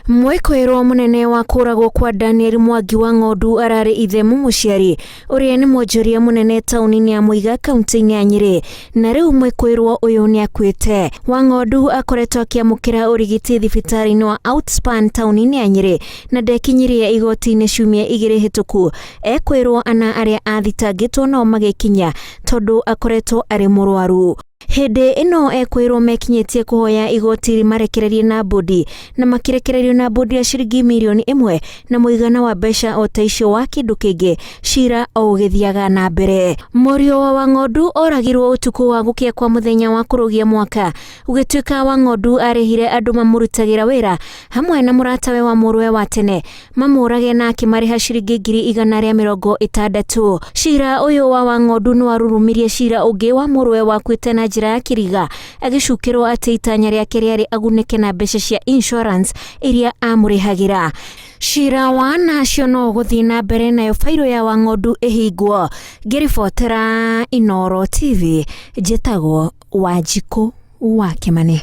Mwikoero munene wa kuragwo kwa Daniel Mwangi wa Ng'ondu arari ithe Mumuciari uria ni mwonjoria munene tauni-ini ya Muiga kaunti-ini ya Nyeri, na riu mwikoero uyu ni akuite. Wa Ng'ondu akoretwo akiamukira urigiti thibitari-ini wa Outspan tauni-ini ya Nyeri na ndekinyirie igoti-ini ciumia igiri hituku. Ekwirwo ana aria athitangitwo no magikinya tondu akoretwo ari murwaru. Hende ino ekwirwo mekinyetie kuhoya igoti marekererie na bodi na makirekererio na bodi ya ciringi milioni 1 na muigana wa mbeca o ta icio wa kindu kingi cira o githiaga na mbere. Morio wa Ng'ondu oragirwo utuku wa gukia kwa muthenya wa kurugia mwaka ugituika wa Ng'ondu arihire andu mamurutagira wira hamwe na muratawe wa murwe wa tene mamurage na akimariha ciringi 160. Cira uyu wa Ng'ondu no arurumirie cira ungi wa murwe wa kwite na njira ya kiriga agicukirwo ati itanya riake riari agunike na mbeca cia insurance iria amurihagira. Cira wa national guthii na mbere nayo fairo ya wa Ng'ondu ihingwo. Ngiribotera Inooro TV, njitagwo Wanjiku wa Kimani.